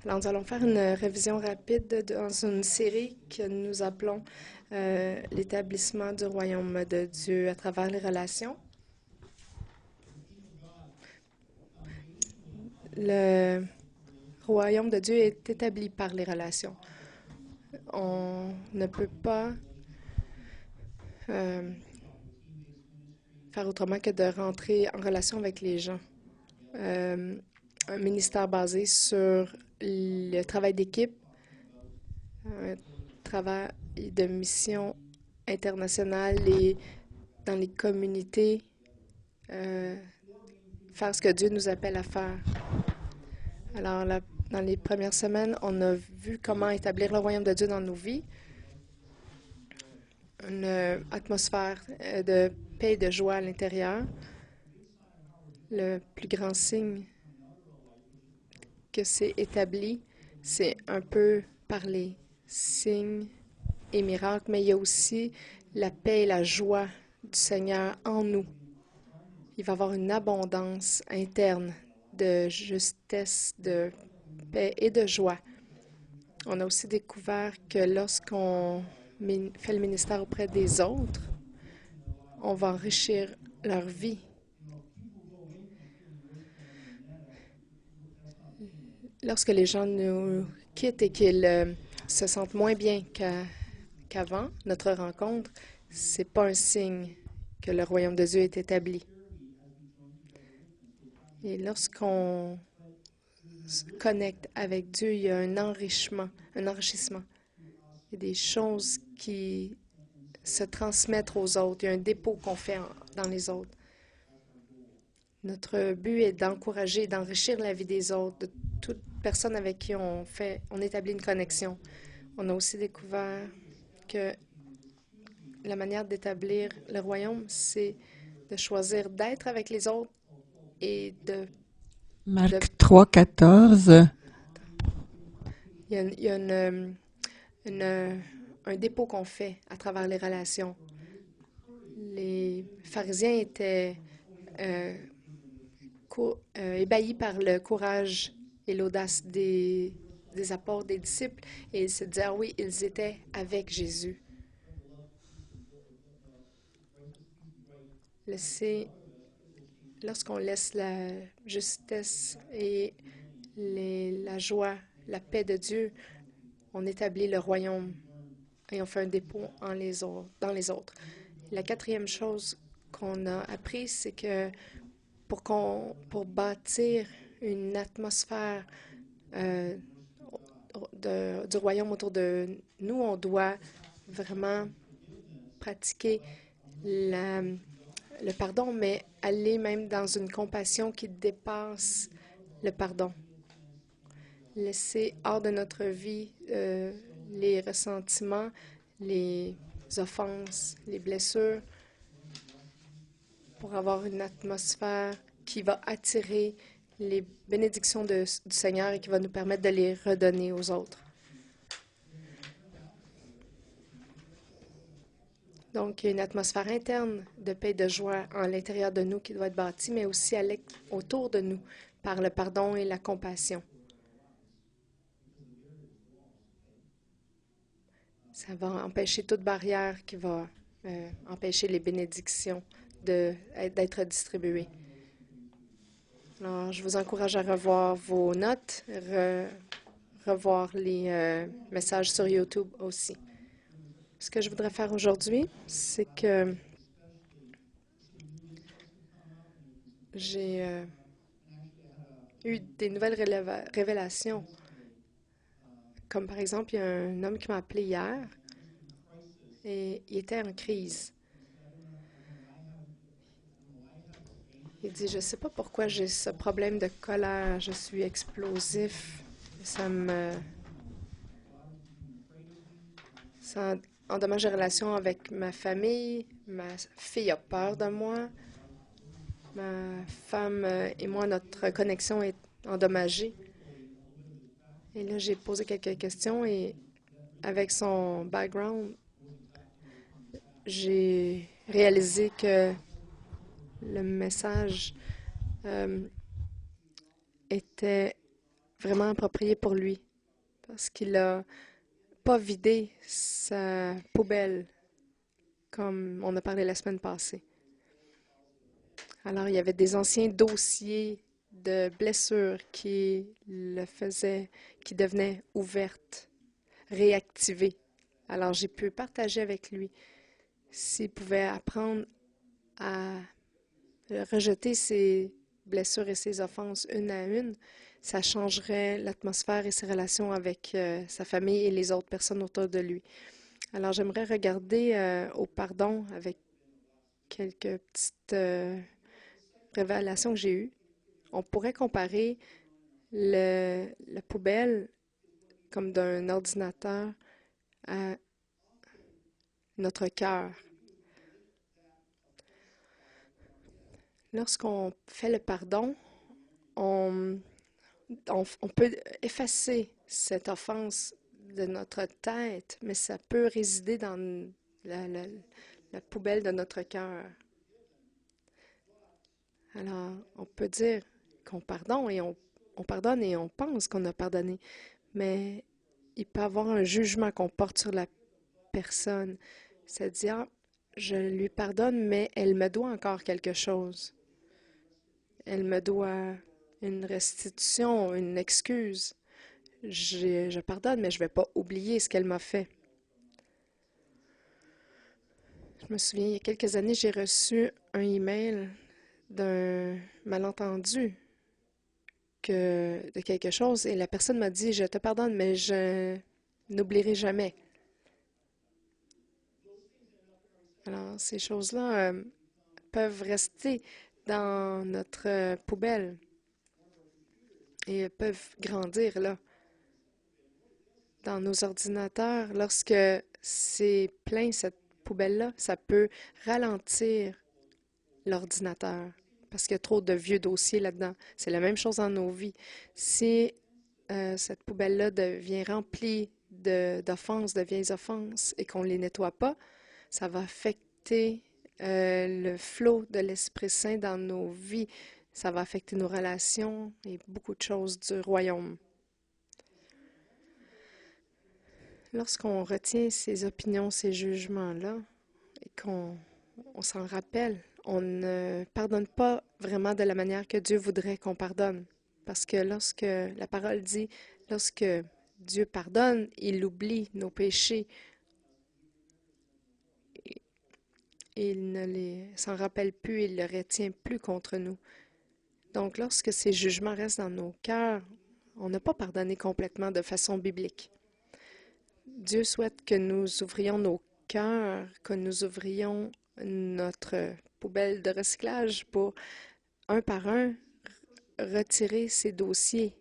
Alors, nous allons faire une révision rapide dans une série que nous appelons l'établissement du royaume de Dieu à travers les relations. Le royaume de Dieu est établi par les relations. On ne peut pas euh, faire autrement que de rentrer en relation avec les gens. Un ministère basé sur le travail d'équipe, un travail de mission internationale et dans les communautés, euh, faire ce que Dieu nous appelle à faire. Alors, dans les premières semaines, on a vu comment établir le royaume de Dieu dans nos vies, une atmosphère de paix et de joie à l'intérieur. Le plus grand signe que c'est établi, c'est un peu par les signes et miracles, mais il y a aussi la paix et la joie du Seigneur en nous. Il va y avoir une abondance interne de justesse, de paix et de joie. On a aussi découvert que lorsqu'on fait le ministère auprès des autres, on va enrichir leur vie. Lorsque les gens nous quittent et qu'ils se sentent moins bien qu'avant notre rencontre, c'est pas un signe que le royaume de Dieu est établi. Et lorsqu'on se connecte avec Dieu, il y a un enrichissement, un enrichissement. Il y a des choses qui se transmettre aux autres. Il y a un dépôt qu'on fait dans les autres. Notre but est d'encourager, d'enrichir la vie des autres, de toute personne avec qui on établit une connexion. On a aussi découvert que la manière d'établir le royaume, c'est de choisir d'être avec les autres et de Marc 3,14. il y a un dépôt qu'on fait à travers les relations. Les pharisiens étaient ébahis par le courage et l'audace des apôtres, des disciples, et ils se disaient, ah oui, ils étaient avec Jésus. Lorsqu'on laisse la justesse et la joie, la paix de Dieu, on établit le royaume et on fait un dépôt dans les autres. La quatrième chose qu'on a appris, c'est que pour bâtir une atmosphère euh, du royaume autour de nous, on doit vraiment pratiquer le pardon, mais aller même dans une compassion qui dépasse le pardon. Laisser hors de notre vie les ressentiments, les offenses, les blessures, pour avoir une atmosphère qui va attirer les bénédictions du Seigneur et qui va nous permettre de les redonner aux autres. Donc, il y a une atmosphère interne de paix et de joie à l'intérieur de nous qui doit être bâtie, mais aussi autour de nous par le pardon et la compassion. Ça va empêcher toute barrière qui va empêcher les bénédictions d'être distribuées. Alors, je vous encourage à revoir vos notes, revoir les messages sur YouTube aussi. Ce que je voudrais faire aujourd'hui, c'est que j'ai eu des nouvelles révélations. Comme par exemple, il y a un homme qui m'a appelé hier et il était en crise. Il dit, je ne sais pas pourquoi j'ai ce problème de colère, je suis explosif, ça endommage les relations avec ma famille, ma fille a peur de moi, ma femme et moi, notre connexion est endommagée. Et là, j'ai posé quelques questions et avec son background, j'ai réalisé que le message était vraiment approprié pour lui, parce qu'il n'a pas vidé sa poubelle, comme on a parlé la semaine passée. Alors, il y avait des anciens dossiers de blessures qui devenaient ouvertes, réactivées. Alors, j'ai pu partager avec lui s'il pouvait apprendre à rejeter ses blessures et ses offenses une à une. Ça changerait l'atmosphère et ses relations avec sa famille et les autres personnes autour de lui. Alors, j'aimerais regarder au pardon avec quelques petites révélations que j'ai eues. On pourrait comparer la poubelle comme d'un ordinateur à notre cœur. Lorsqu'on fait le pardon, on, on peut effacer cette offense de notre tête, mais ça peut résider dans la, la- la poubelle de notre cœur. Alors, on peut dire qu'on pardonne et on pardonne et on pense qu'on a pardonné, mais il peut y avoir un jugement qu'on porte sur la personne. C'est-à-dire, ah, je lui pardonne, mais elle me doit encore quelque chose. Elle me doit une restitution, une excuse. Je pardonne, mais je ne vais pas oublier ce qu'elle m'a fait. Je me souviens, il y a quelques années, j'ai reçu un email d'un malentendu de quelque chose et la personne m'a dit, je te pardonne, mais je n'oublierai jamais. Alors, ces choses-là peuvent rester dans notre poubelle et peuvent grandir là. Dans nos ordinateurs, lorsque c'est plein, cette poubelle-là, ça peut ralentir l'ordinateur parce qu'il y a trop de vieux dossiers là-dedans. C'est la même chose dans nos vies. Si cette poubelle-là devient remplie d'offenses, de vieilles offenses, et qu'on ne les nettoie pas, ça va affecter le flot de l'Esprit Saint dans nos vies. Ça va affecter nos relations et beaucoup de choses du royaume. Lorsqu'on retient ces opinions, ces jugements-là, et qu'on s'en rappelle, on ne pardonne pas vraiment de la manière que Dieu voudrait qu'on pardonne. Parce que lorsque la parole dit, lorsque Dieu pardonne, il oublie nos péchés. Il ne s'en rappelle plus, il ne le retient plus contre nous. Donc, lorsque ces jugements restent dans nos cœurs, on n'a pas pardonné complètement de façon biblique. Dieu souhaite que nous ouvrions nos cœurs, que nous ouvrions notre poubelle de recyclage pour, un par un, retirer ces dossiers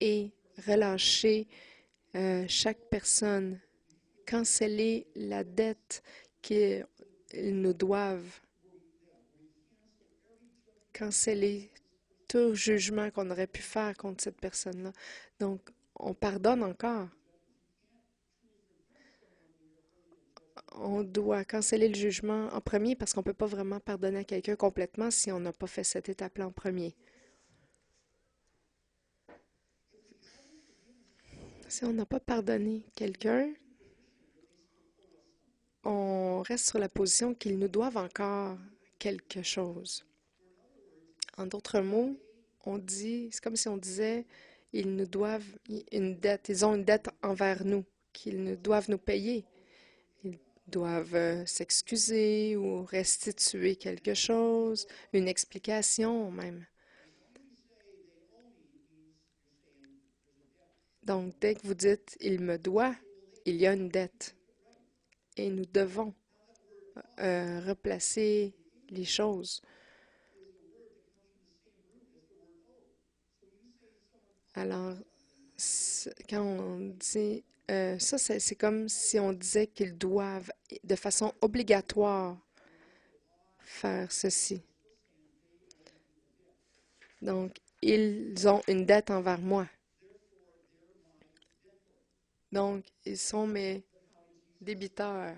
et relâcher chaque personne, canceller la dette qu'ils nous doivent, canceller tout jugement qu'on aurait pu faire contre cette personne-là. Donc, on pardonne encore. On doit canceller le jugement en premier parce qu'on ne peut pas vraiment pardonner à quelqu'un complètement si on n'a pas fait cette étape-là en premier. Si on n'a pas pardonné quelqu'un, on reste sur la position qu'ils nous doivent encore quelque chose. En d'autres mots, c'est comme si on disait, ils nous doivent une dette, ils ont une dette envers nous, qu'ils nous doivent nous payer. Ils doivent s'excuser ou restituer quelque chose, une explication même. Donc, dès que vous dites il me doit, il y a une dette. Et nous devons replacer les choses. Alors, quand on dit ça, c'est comme si on disait qu'ils doivent de façon obligatoire faire ceci. Donc, ils ont une dette envers moi. Donc, ils sont mes débiteurs.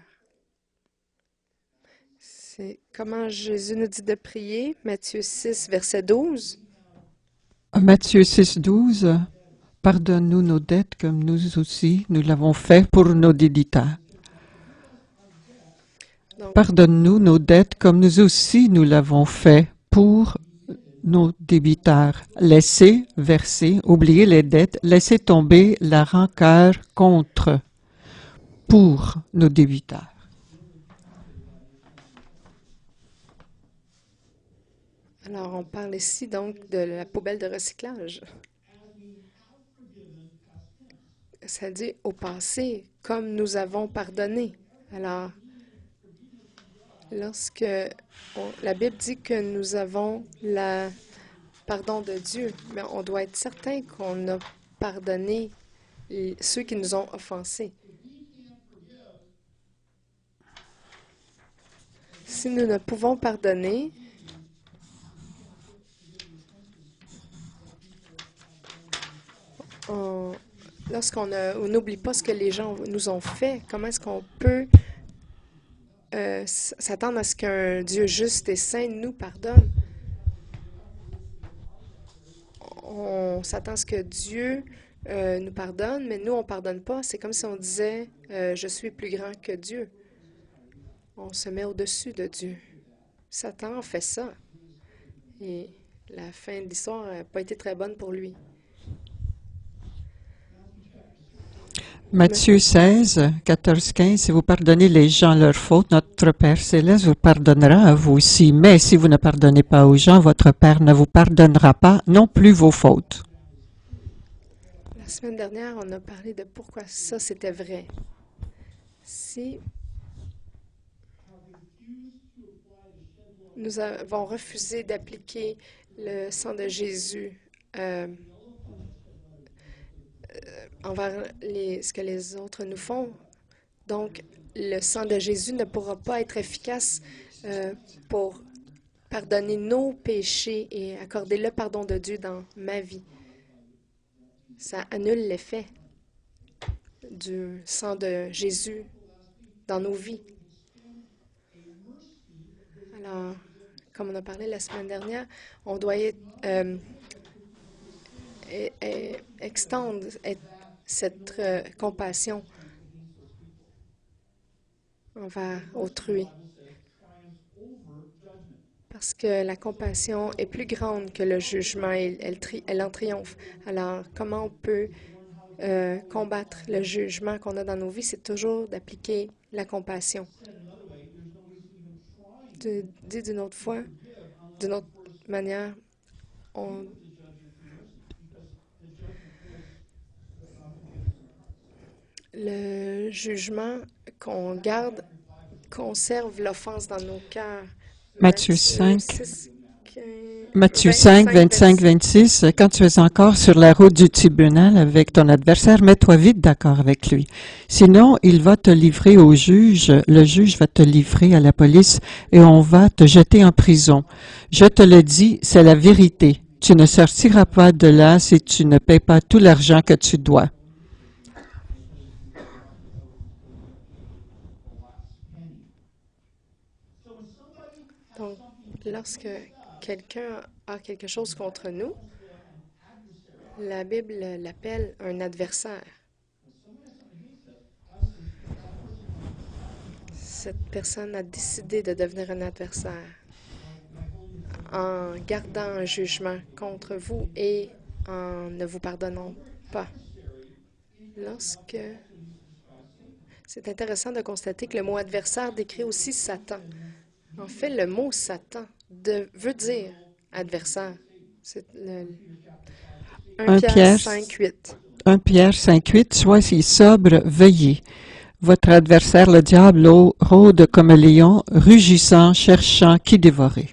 C'est comment Jésus nous dit de prier, Matthieu 6, verset 12. Matthieu 6, 12. Pardonne-nous nos dettes comme nous aussi nous l'avons fait pour nos débiteurs. Donc, Pardonne-nous nos dettes comme nous aussi nous l'avons fait pour nos débiteurs. Laissez verser, oubliez les dettes, laissez tomber la rancœur contre, pour nos débiteurs. alors, on parle ici donc de la poubelle de recyclage. Ça dit au passé, comme nous avons pardonné. Alors, lorsque la Bible dit que nous avons le pardon de Dieu, mais on doit être certain qu'on a pardonné ceux qui nous ont offensés. Si nous ne pouvons pardonner, lorsqu'on n'oublie pas ce que les gens nous ont fait, comment est-ce qu'on peut s'attendre à ce qu'un Dieu juste et saint nous pardonne? On s'attend à ce que Dieu nous pardonne, mais nous, on ne pardonne pas. C'est comme si on disait je suis plus grand que Dieu. On se met au-dessus de Dieu. Satan fait ça. Et la fin de l'histoire n'a pas été très bonne pour lui. Matthieu 16, 14, 15, si vous pardonnez les gens leurs fautes, notre Père céleste vous pardonnera à vous aussi. Mais si vous ne pardonnez pas aux gens, votre Père ne vous pardonnera pas non plus vos fautes. La semaine dernière, on a parlé de pourquoi ça, c'était vrai. Si nous avons refusé d'appliquer le sang de Jésus envers ce que les autres nous font, donc le sang de Jésus ne pourra pas être efficace pour pardonner nos péchés et accorder le pardon de Dieu dans ma vie. Ça annule l'effet du sang de Jésus dans nos vies. Alors, comme on a parlé la semaine dernière, on doit extendre cette compassion envers autrui. Parce que la compassion est plus grande que le jugement, elle en triomphe. Alors, comment on peut combattre le jugement qu'on a dans nos vies? C'est toujours d'appliquer la compassion. Dit d'une autre fois, d'une autre manière, le jugement qu'on garde conserve l'offense dans nos cœurs. Matthieu 5, 6, 15, Matthieu 5, 25, 26, quand tu es encore sur la route du tribunal avec ton adversaire, mets-toi vite d'accord avec lui. Sinon, il va te livrer au juge, le juge va te livrer à la police et on va te jeter en prison. Je te le dis, c'est la vérité. Tu ne sortiras pas de là si tu ne paies pas tout l'argent que tu dois. Donc, lorsque quelqu'un a quelque chose contre nous, la Bible l'appelle un adversaire. Cette personne a décidé de devenir un adversaire en gardant un jugement contre vous et en ne vous pardonnant pas. C'est intéressant de constater que le mot adversaire décrit aussi Satan. En fait, le mot Satan veut dire adversaire. C'est 1 Pierre 5, 8. 1 Pierre 5, 8, soyez sobre, veillez. Votre adversaire, le diable, rôde comme un lion, rugissant, cherchant qui dévorer.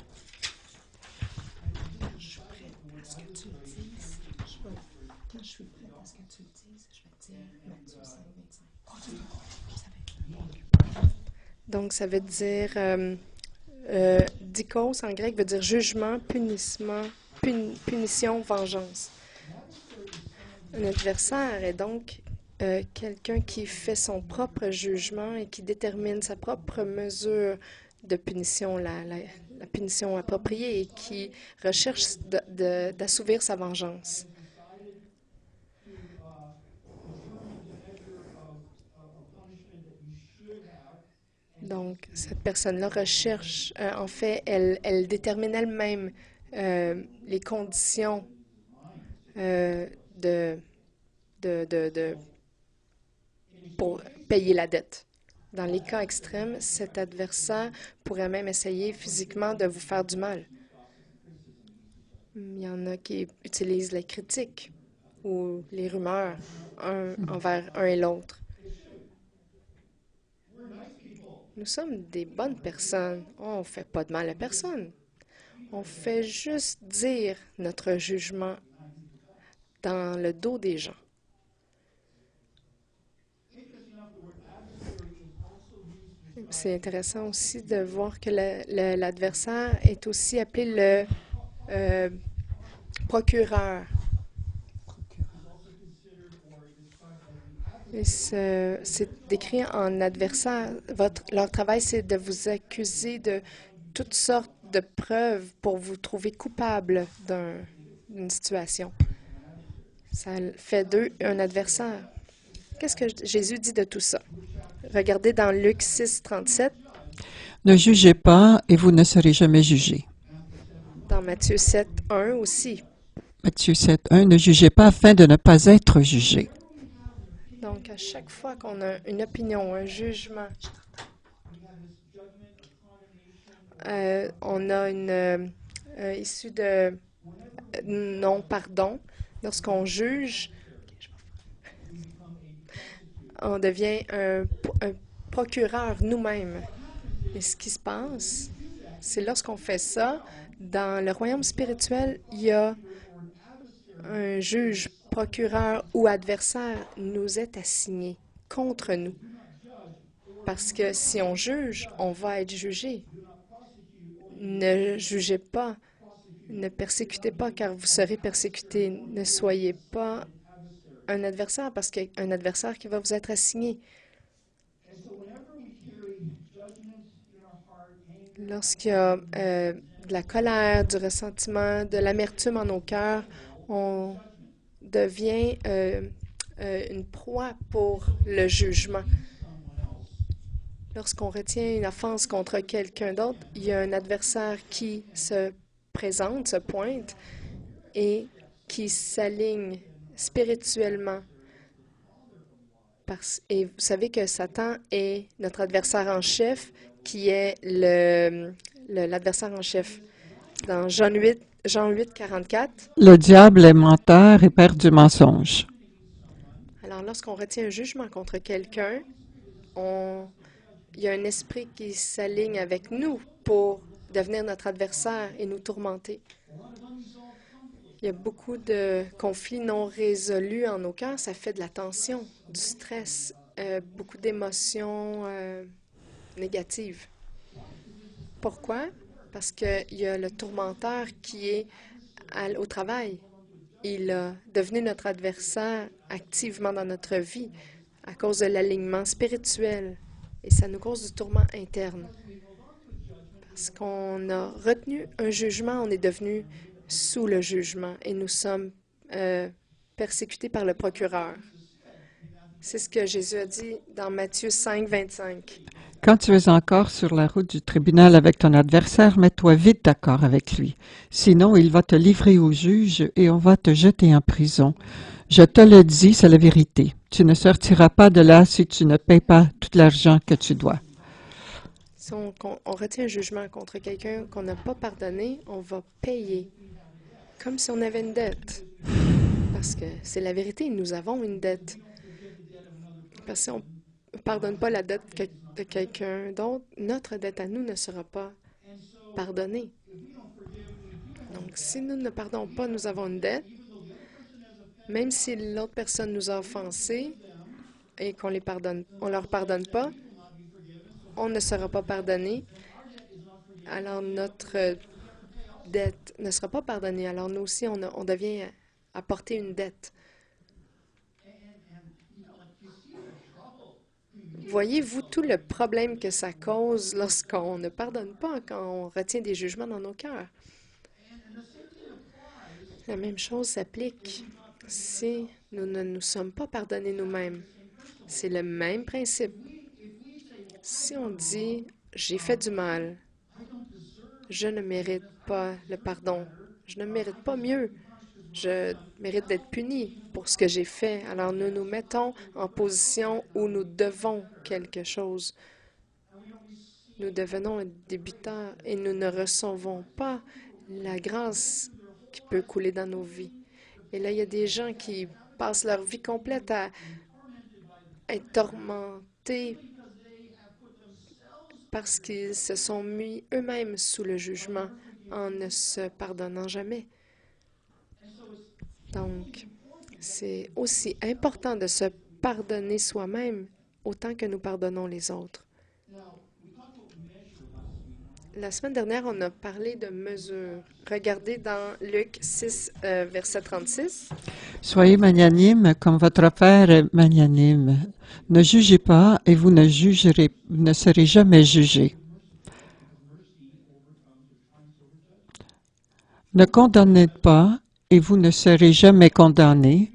Donc, ça veut dire, dikos en grec veut dire jugement, punition, vengeance. Un adversaire est donc quelqu'un qui fait son propre jugement et qui détermine sa propre mesure de punition, la punition appropriée et qui recherche d'assouvir sa vengeance. Donc, cette personne-là recherche, en fait, elle détermine elle-même les conditions euh, de, de pour payer la dette. Dans les cas extrêmes, cet adversaire pourrait même essayer physiquement de vous faire du mal. Il y en a qui utilisent les critiques ou les rumeurs envers un et l'autre. Nous sommes des bonnes personnes. On ne fait pas de mal à personne. On fait juste dire notre jugement dans le dos des gens. C'est intéressant aussi de voir que l'adversaire est aussi appelé le procureur. C'est décrit en adversaire. Leur travail, c'est de vous accuser de toutes sortes de preuves pour vous trouver coupable d'une situation. Ça fait d'eux un adversaire. Qu'est-ce que Jésus dit de tout ça? Regardez dans Luc 6, 37. Ne jugez pas et vous ne serez jamais jugés. Dans Matthieu 7, 1 aussi. Matthieu 7, 1. Ne jugez pas afin de ne pas être jugés. Donc, à chaque fois qu'on a une opinion, un jugement, on a une issue de non-pardon. Lorsqu'on juge, on devient un procureur nous-mêmes. Et ce qui se passe, c'est lorsqu'on fait ça, dans le royaume spirituel, il y a un juge, procureur ou adversaire nous est assigné contre nous. Parce que si on juge, on va être jugé. Ne jugez pas, ne persécutez pas, car vous serez persécutés. Ne soyez pas un adversaire, parce qu'il y a un adversaire qui va vous être assigné. Lorsqu'il y a de la colère, du ressentiment, de l'amertume en nos cœurs, on devient une proie pour le jugement. Lorsqu'on retient une offense contre quelqu'un d'autre, il y a un adversaire qui se présente, se pointe et qui s'aligne spirituellement. Et vous savez que Satan est notre adversaire en chef, qui est l'adversaire en chef. Dans Jean 8, 44. Le diable est menteur et père du mensonge. Alors, lorsqu'on retient un jugement contre quelqu'un, il y a un esprit qui s'aligne avec nous pour devenir notre adversaire et nous tourmenter. Il y a beaucoup de conflits non résolus en nos cœurs. Ça fait de la tension, du stress, beaucoup d'émotions négatives. Pourquoi? Parce qu'il y a le tourmenteur qui est au travail. Il a devenu notre adversaire activement dans notre vie à cause de l'alignement spirituel. Et ça nous cause du tourment interne. Parce qu'on a retenu un jugement, on est devenu sous le jugement et nous sommes persécutés par le procureur. C'est ce que Jésus a dit dans Matthieu 5, 25. Quand tu es encore sur la route du tribunal avec ton adversaire, mets-toi vite d'accord avec lui. Sinon, il va te livrer au juge et on va te jeter en prison. Je te le dis, c'est la vérité. Tu ne sortiras pas de là si tu ne payes pas tout l'argent que tu dois. Si on retient un jugement contre quelqu'un qu'on n'a pas pardonné, on va payer comme si on avait une dette. Parce que c'est la vérité, nous avons une dette. Parce que si on ne pardonne pas la dette de quelqu'un d'autre, notre dette à nous ne sera pas pardonnée. Donc, si nous ne pardonnons pas, nous avons une dette. Même si l'autre personne nous a offensés et qu'on leur pardonne pas, on ne sera pas pardonné. Alors, notre dette ne sera pas pardonnée. Alors, nous aussi, on devient à porter une dette. Voyez-vous tout le problème que ça cause lorsqu'on ne pardonne pas, quand on retient des jugements dans nos cœurs? La même chose s'applique si nous ne nous sommes pas pardonnés nous-mêmes. C'est le même principe. Si on dit j'ai fait du mal, je ne mérite pas le pardon, je ne mérite pas mieux, je mérite d'être puni pour ce que j'ai fait, alors nous nous mettons en position où nous devons quelque chose. Nous devenons un débutant et nous ne recevons pas la grâce qui peut couler dans nos vies. Et là, il y a des gens qui passent leur vie complète à être tourmentés parce qu'ils se sont mis eux-mêmes sous le jugement en ne se pardonnant jamais. Donc, c'est aussi important de se pardonner soi-même autant que nous pardonnons les autres. La semaine dernière, on a parlé de mesures. Regardez dans Luc 6, verset 36. Soyez magnanime comme votre Père est magnanime. Ne jugez pas et vous ne serez jamais jugés. Ne condamnez pas et vous ne serez jamais condamnés.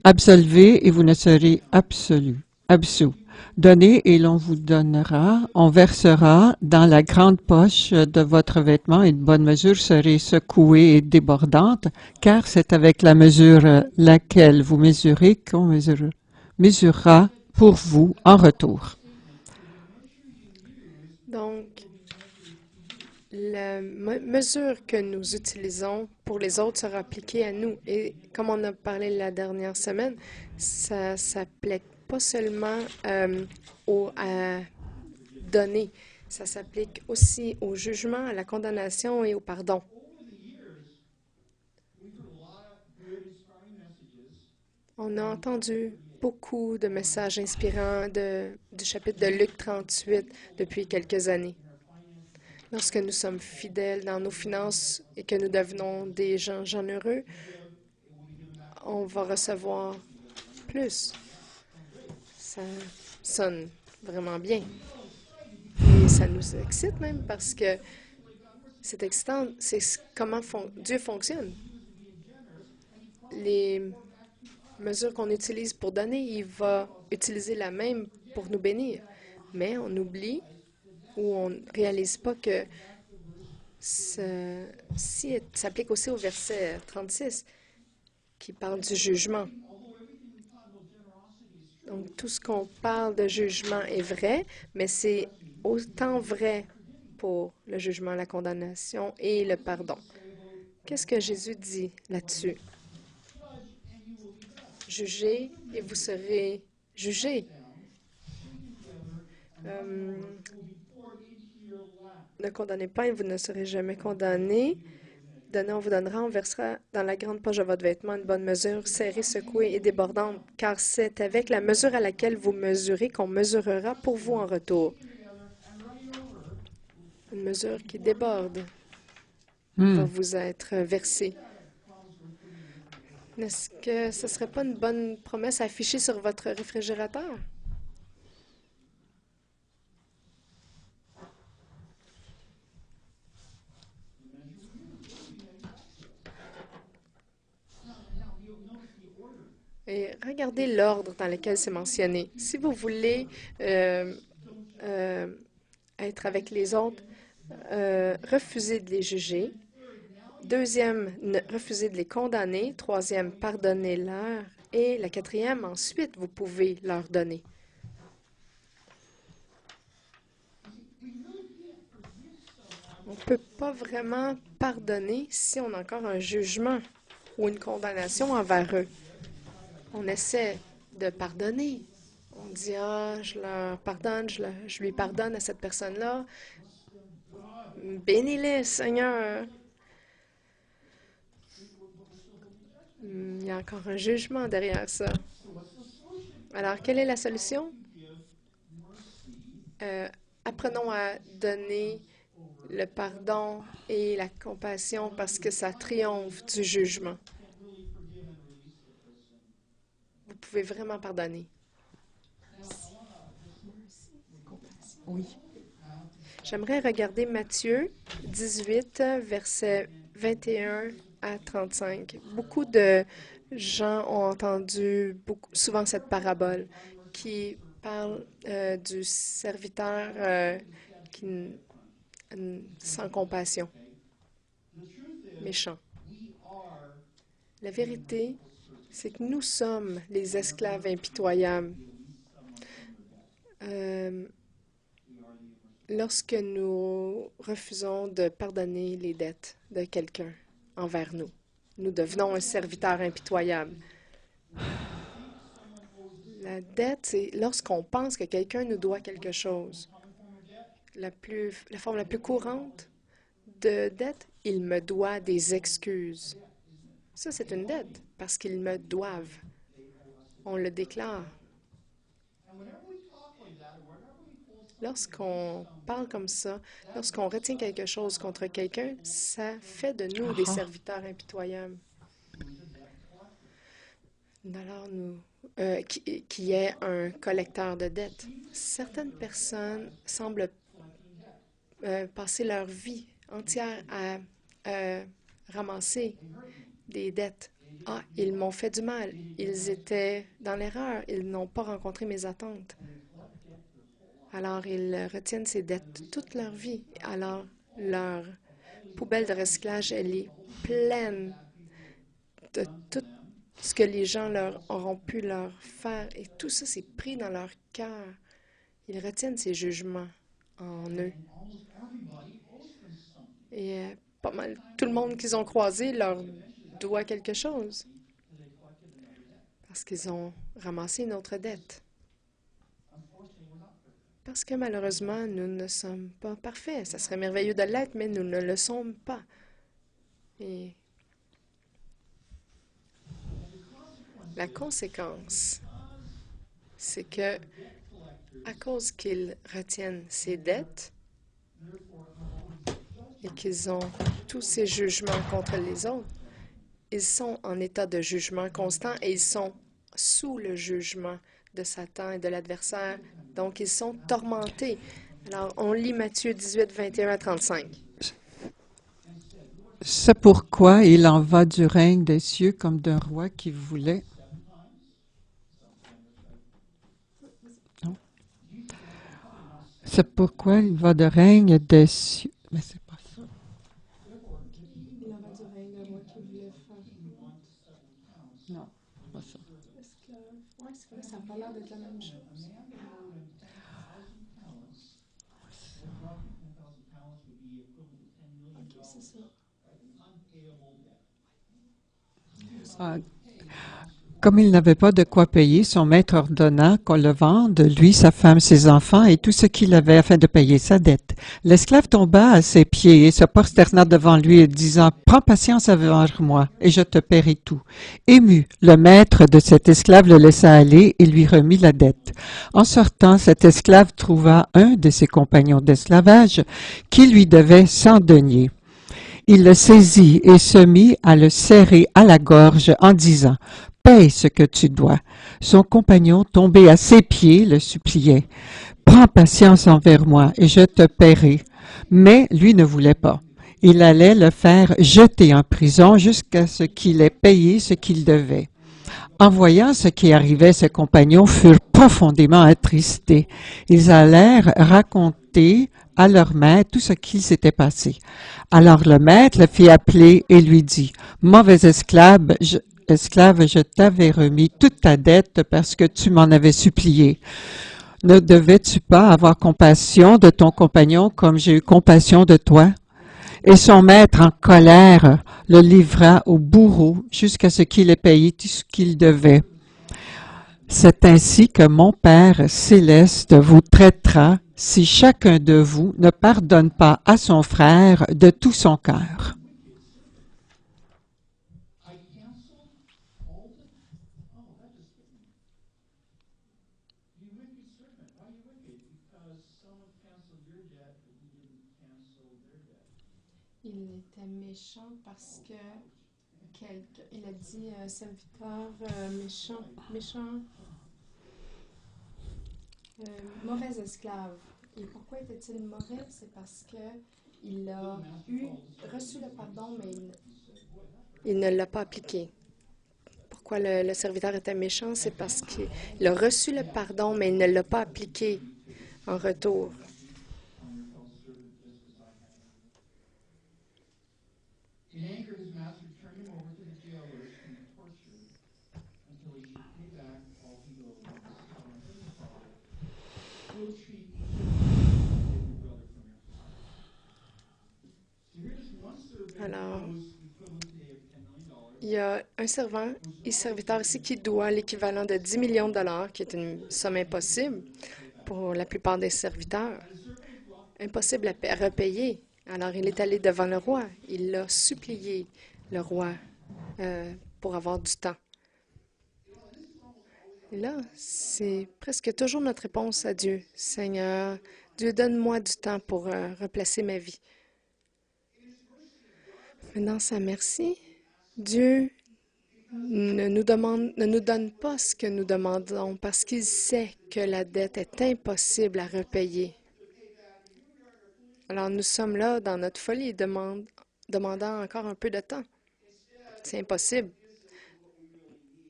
Absolvez et vous ne serez absous. Donnez et l'on vous donnera, on versera dans la grande poche de votre vêtement une bonne mesure serait secouée et débordante, car c'est avec la mesure laquelle vous mesurez qu'on mesurera pour vous en retour. Donc, la mesure que nous utilisons pour les autres sera appliquée à nous. Et comme on a parlé la dernière semaine, ça s'applique pas seulement à donner, ça s'applique aussi au jugement, à la condamnation et au pardon. On a entendu beaucoup de messages inspirants du chapitre de Luc 38 depuis quelques années. Lorsque nous sommes fidèles dans nos finances et que nous devenons des gens généreux, on va recevoir plus. Ça sonne vraiment bien. Et ça nous excite même parce que c'est excitant, c'est comment Dieu fonctionne. Les mesures qu'on utilise pour donner, il va utiliser la même pour nous bénir. Mais on oublie ou on ne réalise pas que si s'applique aussi au verset 36 qui parle du jugement. Donc, tout ce qu'on parle de jugement est vrai, mais c'est autant vrai pour le jugement, la condamnation et le pardon. Qu'est-ce que Jésus dit là-dessus? Jugez et vous serez jugés. Ne condamnez pas et vous ne serez jamais condamnés. Donnez, on vous donnera, on versera dans la grande poche de votre vêtement une bonne mesure, serrée, secouée et débordante, car c'est avec la mesure à laquelle vous mesurez qu'on mesurera pour vous en retour. Une mesure qui déborde va vous être versée. Est-ce que ce ne serait pas une bonne promesse affichée sur votre réfrigérateur? Et regardez l'ordre dans lequel c'est mentionné. Si vous voulez être avec les autres, refusez de les juger. Deuxième, refusez de les condamner. Troisième, pardonnez-leur. Et la quatrième, ensuite, vous pouvez leur donner. On ne peut pas vraiment pardonner si on a encore un jugement ou une condamnation envers eux. On essaie de pardonner. On dit, je leur pardonne, je lui pardonne à cette personne-là. Bénis-les, Seigneur. Il y a encore un jugement derrière ça. Alors, quelle est la solution? Apprenons à donner le pardon et la compassion parce que ça triomphe du jugement. Vous pouvez vraiment pardonner. Oui. J'aimerais regarder Matthieu 18, versets 21 à 35. Beaucoup de gens ont entendu souvent cette parabole qui parle du serviteur sans compassion, méchant. La vérité, c'est que nous sommes les esclaves impitoyables. Lorsque nous refusons de pardonner les dettes de quelqu'un envers nous, nous devenons un serviteur impitoyable. La dette, c'est lorsqu'on pense que quelqu'un nous doit quelque chose. La forme la plus courante de dette, ils me doivent des excuses. Ça, c'est une dette parce qu'ils me doivent. On le déclare. Lorsqu'on parle comme ça, lorsqu'on retient quelque chose contre quelqu'un, ça fait de nous des serviteurs impitoyables. Alors, qui est un collecteur de dettes. Certaines personnes semblent passer leur vie entière à ramasser des dettes. Ah, ils m'ont fait du mal. Ils étaient dans l'erreur. Ils n'ont pas rencontré mes attentes. Alors, ils retiennent ces dettes toute leur vie. Alors, leur poubelle de recyclage, elle est pleine de tout ce que les gens auront pu leur faire. Et tout ça, c'est pris dans leur cœur. Ils retiennent ces jugements en eux. Et pas mal, tout le monde qu'ils ont croisé leur doit quelque chose. Parce qu'ils ont ramassé une autre dette. Parce que malheureusement, nous ne sommes pas parfaits. Ça serait merveilleux de l'être, mais nous ne le sommes pas. Et la conséquence, c'est que, à cause qu'ils retiennent ces dettes et qu'ils ont tous ces jugements contre les autres, ils sont en état de jugement constant et ils sont sous le jugement de Satan et de l'adversaire. Donc, ils sont tourmentés. Alors, on lit Matthieu 18, 21 à 35. C'est pourquoi il en va du règne des cieux comme d'un roi qui voulait. Non. C'est pourquoi il va du règne des cieux. Mais c'est pas ça. Il en va du règne d'un roi qui voulait faire. Non, pas ça. Oui, c'est vrai, ça n'a pas l'air d'être la même chose. OK, c'est ça. Ah, comme il n'avait pas de quoi payer, son maître ordonna qu'on le vende, lui, sa femme, ses enfants et tout ce qu'il avait afin de payer sa dette. L'esclave tomba à ses pieds et se prosterna devant lui, disant « Prends patience envers moi, et je te paierai tout. » Ému, le maître de cet esclave le laissa aller et lui remit la dette. En sortant, cet esclave trouva un de ses compagnons d'esclavage qui lui devait 100 deniers. Il le saisit et se mit à le serrer à la gorge en disant « Paye ce que tu dois. » Son compagnon, tombé à ses pieds, le suppliait « Prends patience envers moi et je te paierai. » Mais lui ne voulait pas. Il allait le faire jeter en prison jusqu'à ce qu'il ait payé ce qu'il devait. En voyant ce qui arrivait, ses compagnons furent profondément attristés. Ils allèrent raconter à leur maître tout ce qui s'était passé. Alors le maître le fit appeler et lui dit « Mauvais esclave, je t'avais remis toute ta dette parce que tu m'en avais supplié. Ne devais-tu pas avoir compassion de ton compagnon comme j'ai eu compassion de toi? » Et son maître, en colère, le livra au bourreau jusqu'à ce qu'il ait payé tout ce qu'il devait. C'est ainsi que mon Père céleste vous traitera si chacun de vous ne pardonne pas à son frère de tout son cœur. Il était méchant parce que il a dit serviteur méchant, mauvais esclave. Et pourquoi était-il mauvais? C'est parce que il a reçu le pardon, mais il ne l'a pas appliqué. Pourquoi pourquoi le serviteur était méchant, c'est parce qu'il a reçu le pardon, mais il ne l'a pas appliqué en retour. Alors, il y a un serviteur ici qui doit l'équivalent de 10 millions de dollars, qui est une somme impossible pour la plupart des serviteurs. Impossible à repayer. Alors, il est allé devant le roi. Il a supplié le roi pour avoir du temps. Et là, c'est presque toujours notre réponse à Dieu. Seigneur, Dieu, donne-moi du temps pour replacer ma vie. Mais dans sa merci, Dieu ne nous donne pas ce que nous demandons parce qu'il sait que la dette est impossible à repayer. Alors nous sommes là dans notre folie, demandant encore un peu de temps. C'est impossible.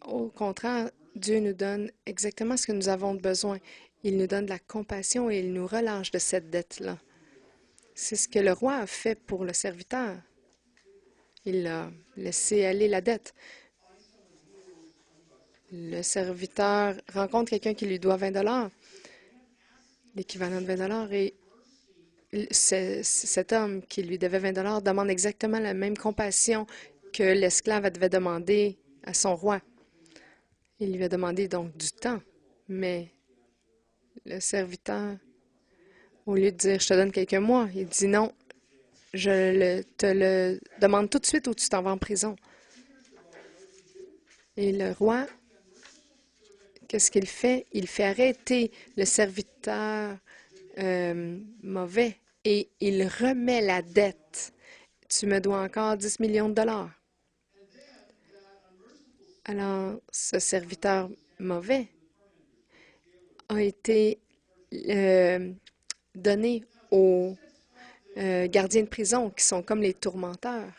Au contraire, Dieu nous donne exactement ce que nous avons besoin. Il nous donne de la compassion et il nous relâche de cette dette-là. C'est ce que le roi a fait pour le serviteur. Il a laissé aller la dette. Le serviteur rencontre quelqu'un qui lui doit 20 $, l'équivalent de 20 $, et cet homme qui lui devait 20 $ demande exactement la même compassion que l'esclave devait demander à son roi. Il lui a demandé donc du temps, mais le serviteur, au lieu de dire « je te donne quelques mois », il dit « non, te le demande tout de suite ou tu t'en vas en prison ». Et le roi, qu'est-ce qu'il fait? Il fait arrêter le serviteur mauvais et il remet la dette. Tu me dois encore 10 millions de dollars. Alors, ce serviteur mauvais a été donné aux gardiens de prison qui sont comme les tourmenteurs.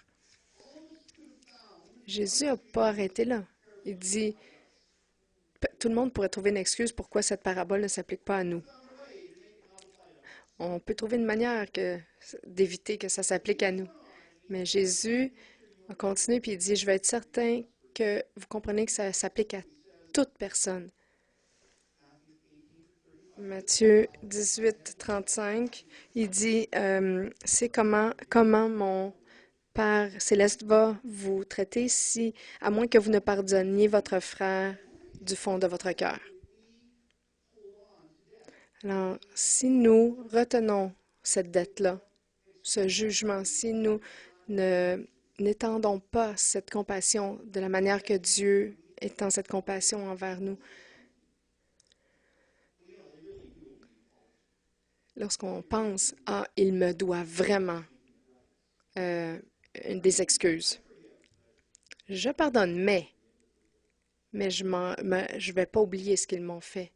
Jésus n'a pas arrêté là. Il dit, tout le monde pourrait trouver une excuse pourquoi cette parabole ne s'applique pas à nous. On peut trouver une manière d'éviter que ça s'applique à nous. Mais Jésus a continué puis il dit, je vais être certain que vous comprenez que ça s'applique à toute personne. Matthieu 18, 35, il dit, c'est comment mon Père céleste va vous traiter si, à moins que vous ne pardonniez votre frère du fond de votre cœur. Alors, si nous retenons cette dette-là, ce jugement, si nous n'étendons pas cette compassion de la manière que Dieu étend cette compassion envers nous, lorsqu'on pense « Ah, il me doit vraiment des excuses. Je pardonne, mais je ne vais pas oublier ce qu'ils m'ont fait.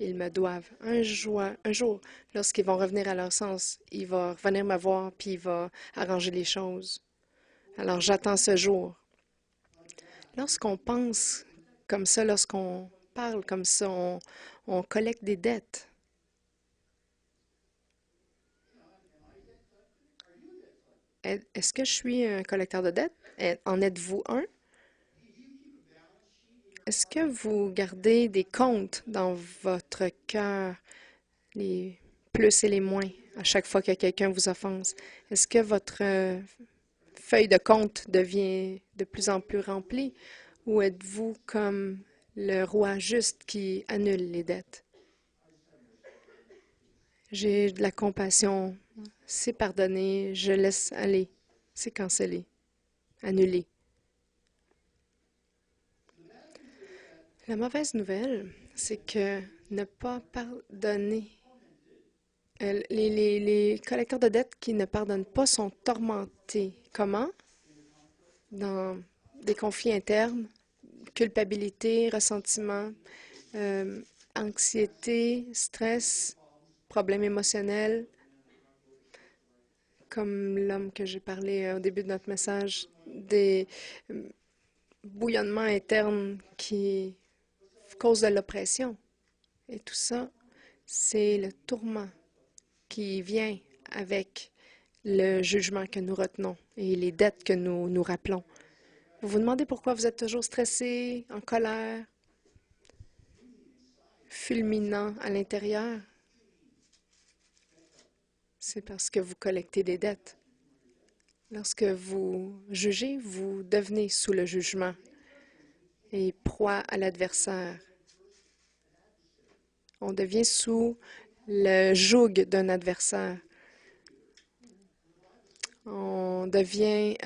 Ils me doivent. Un jour, lorsqu'ils vont revenir à leur sens, il va revenir me voir puis il va arranger les choses. Alors j'attends ce jour. Lorsqu'on pense comme ça, lorsqu'on parle comme ça, on collecte des dettes. Est-ce que je suis un collecteur de dettes? En êtes-vous un? Est-ce que vous gardez des comptes dans votre cœur, les plus et les moins, à chaque fois que quelqu'un vous offense? Est-ce que votre feuille de compte devient de plus en plus remplie ou êtes-vous comme le roi juste qui annule les dettes? J'ai de la compassion, c'est pardonné, je laisse aller, c'est cancellé, annulé. La mauvaise nouvelle, c'est que ne pas pardonner, les collecteurs de dettes qui ne pardonnent pas sont tourmentés. Comment? Dans des conflits internes, culpabilité, ressentiment, anxiété, stress, problèmes émotionnels, comme l'homme que j'ai parlé au début de notre message, des bouillonnement interne qui cause de l'oppression. Et tout ça, c'est le tourment qui vient avec le jugement que nous retenons et les dettes que nous nous rappelons. Vous vous demandez pourquoi vous êtes toujours stressé, en colère, fulminant à l'intérieur? C'est parce que vous collectez des dettes. Lorsque vous jugez, vous devenez sous le jugement et proie à l'adversaire. On devient sous le joug d'un adversaire. On devient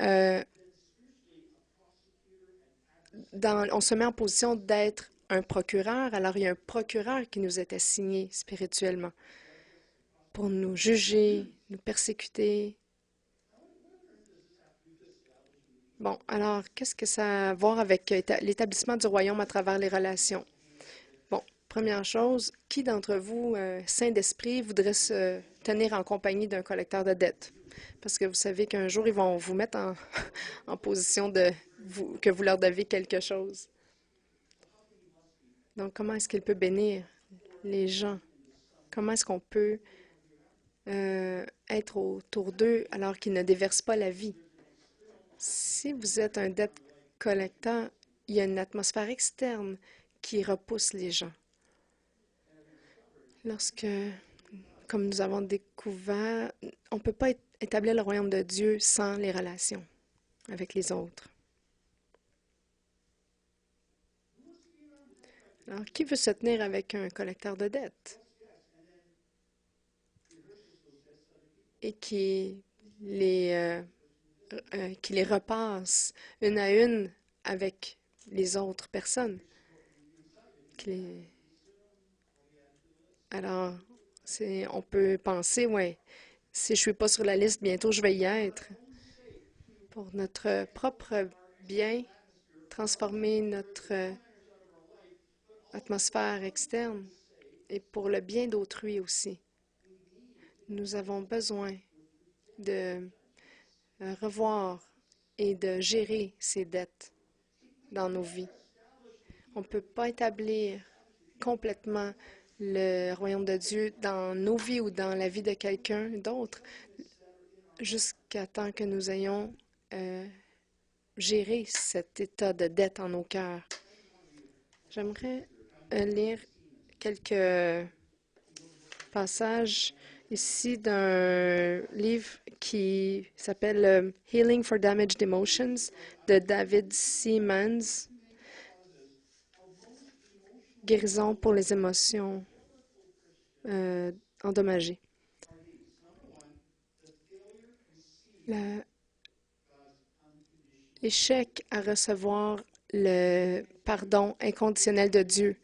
on se met en position d'être un procureur. Alors, il y a un procureur qui nous est assigné spirituellement pour nous juger, nous persécuter. Bon, alors, qu'est-ce que ça a à voir avec l'établissement du royaume à travers les relations? Bon, première chose, qui d'entre vous, saint d'esprit, voudrait se tenir en compagnie d'un collecteur de dettes? Parce que vous savez qu'un jour, ils vont vous mettre en position que vous leur devez quelque chose. Donc, comment est-ce qu'il peut bénir les gens? Comment est-ce qu'on peut être autour d'eux alors qu'ils ne déversent pas la vie? Si vous êtes un dette collecteur, il y a une atmosphère externe qui repousse les gens. Lorsque, comme nous avons découvert, on ne peut pas établir le royaume de Dieu sans les relations avec les autres. Alors, qui veut se tenir avec un collecteur de dettes et qui les repasse une à une avec les autres personnes? Alors, on peut penser, ouais, si je ne suis pas sur la liste, bientôt je vais y être. Pour notre propre bien, transformer notre atmosphère externe et pour le bien d'autrui aussi. Nous avons besoin de revoir et de gérer ces dettes dans nos vies. On ne peut pas établir complètement le royaume de Dieu dans nos vies ou dans la vie de quelqu'un d'autre jusqu'à temps que nous ayons géré cet état de dette en nos cœurs. J'aimerais lire quelques passages ici d'un livre qui s'appelle Healing for Damaged Emotions de David Seamands. Guérison pour les émotions endommagées. L'échec à recevoir le pardon inconditionnel de Dieu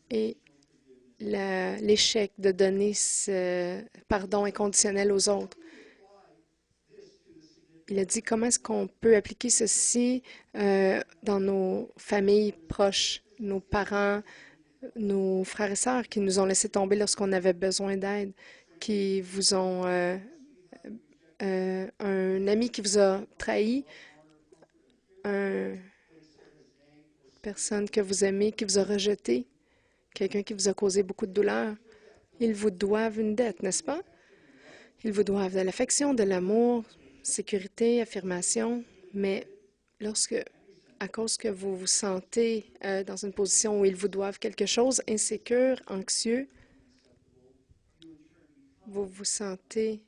et l'échec de donner ce pardon inconditionnel aux autres. Il a dit comment est-ce qu'on peut appliquer ceci dans nos familles proches, nos parents, nos frères et sœurs qui nous ont laissé tomber lorsqu'on avait besoin d'aide, qui vous ont un ami qui vous a trahi, une personne que vous aimez qui vous a rejeté, quelqu'un qui vous a causé beaucoup de douleur. Ils vous doivent une dette, n'est-ce pas? Ils vous doivent de l'affection, de l'amour, sécurité, affirmation, mais à cause que vous vous sentez dans une position où ils vous doivent quelque chose, insécure, anxieux, vous vous sentez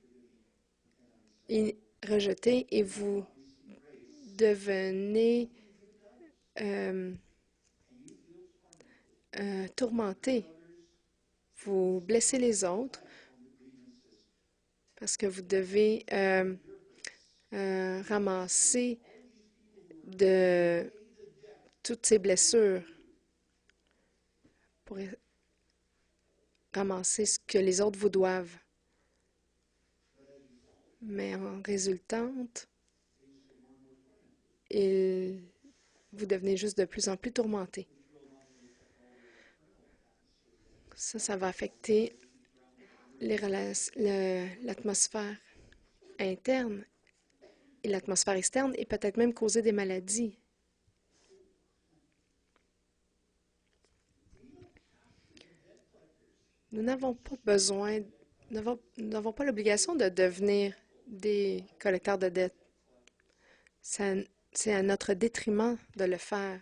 rejeté et vous devenez tourmenté. Vous blessez les autres parce que vous devez ramasser de toutes ces blessures pour ramasser ce que les autres vous doivent. Mais en résultante, vous devenez juste de plus en plus tourmenté. Ça va affecter l'atmosphère interne et l'atmosphère externe et peut-être même causer des maladies. Nous n'avons pas besoin, nous n'avons pas l'obligation de devenir des collecteurs de dettes. C'est à notre détriment de le faire.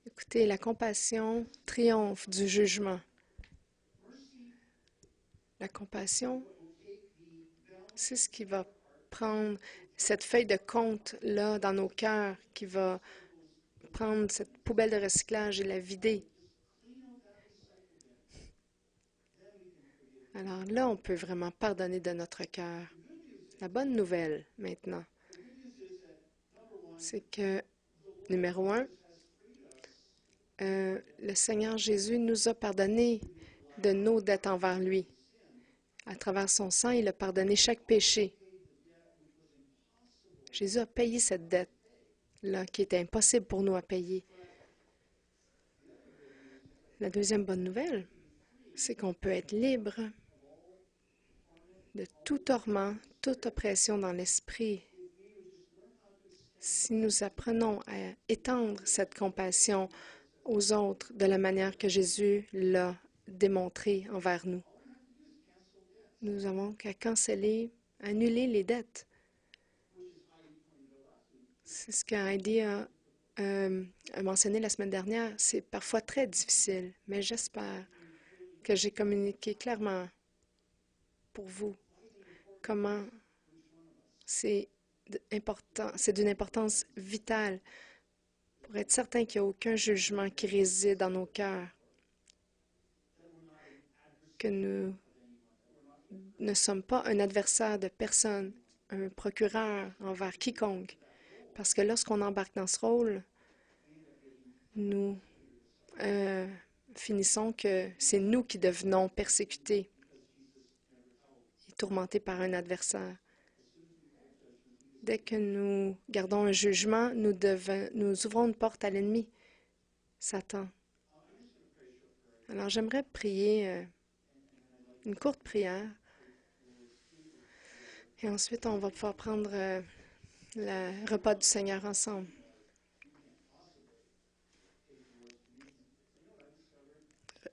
Écoutez, la compassion triomphe du jugement. La compassion, c'est ce qui va prendre cette feuille de compte-là dans nos cœurs, qui va prendre cette poubelle de recyclage et la vider. Alors là, on peut vraiment pardonner de notre cœur. La bonne nouvelle, maintenant, c'est que, numéro 1, le Seigneur Jésus nous a pardonné de nos dettes envers lui. À travers son sang, il a pardonné chaque péché. Jésus a payé cette dette-là qui était impossible pour nous à payer. La deuxième bonne nouvelle, c'est qu'on peut être libre de tout torment, toute oppression dans l'esprit. Si nous apprenons à étendre cette compassion aux autres de la manière que Jésus l'a démontré envers nous. Nous avons qu'à canceller, annuler les dettes. C'est ce que Heidi a mentionné la semaine dernière. C'est parfois très difficile, mais j'espère que j'ai communiqué clairement pour vous comment c'est important, c'est d'une importance vitale pour être certain qu'il n'y a aucun jugement qui réside dans nos cœurs, que nous ne sommes pas un adversaire de personne, un procureur envers quiconque, parce que lorsqu'on embarque dans ce rôle, nous finissons que c'est nous qui devenons persécutés et tourmentés par un adversaire. Dès que nous gardons un jugement, nous ouvrons une porte à l'ennemi, Satan. Alors j'aimerais prier une courte prière et ensuite on va pouvoir prendre le repas du Seigneur ensemble.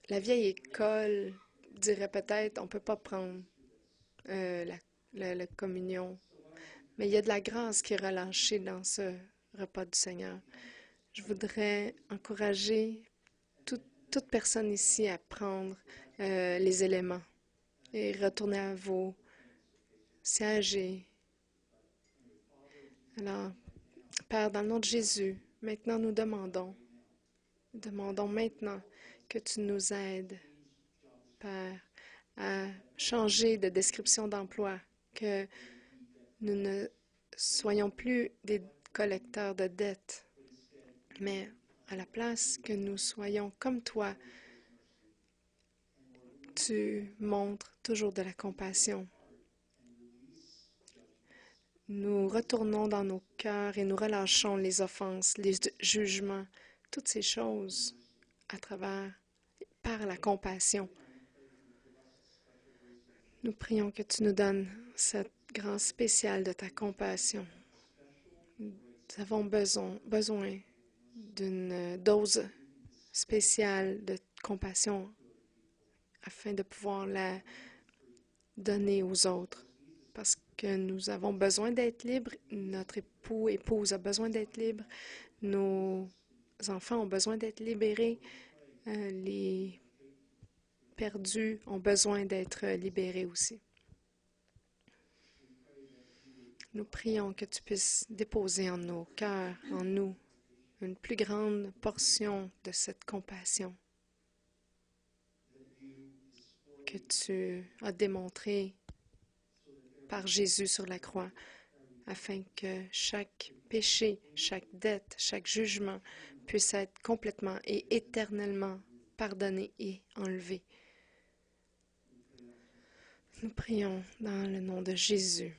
La vieille école dirait peut-être on ne peut pas prendre la communion, mais il y a de la grâce qui est relâchée dans ce repas du Seigneur. Je voudrais encourager toute personne ici à prendre les éléments et retourner à vos sièges. Alors, Père, dans le nom de Jésus, maintenant nous demandons maintenant que tu nous aides, Père, à changer de description d'emploi, que nous ne soyons plus des collecteurs de dettes, mais à la place que nous soyons comme toi, tu montres toujours de la compassion. Nous retournons dans nos cœurs et nous relâchons les offenses, les jugements, toutes ces choses par la compassion. Nous prions que tu nous donnes cette grâce spéciale de ta compassion. Nous avons besoin d'une dose spéciale de compassion afin de pouvoir la donner aux autres. Parce que nous avons besoin d'être libres, notre épouse a besoin d'être libre, nos enfants ont besoin d'être libérés, les perdus ont besoin d'être libérés aussi. Nous prions que tu puisses déposer en nos cœurs, en nous, une plus grande portion de cette compassion que tu as démontrée par Jésus sur la croix, afin que chaque péché, chaque dette, chaque jugement puisse être complètement et éternellement pardonné et enlevé. Nous prions dans le nom de Jésus.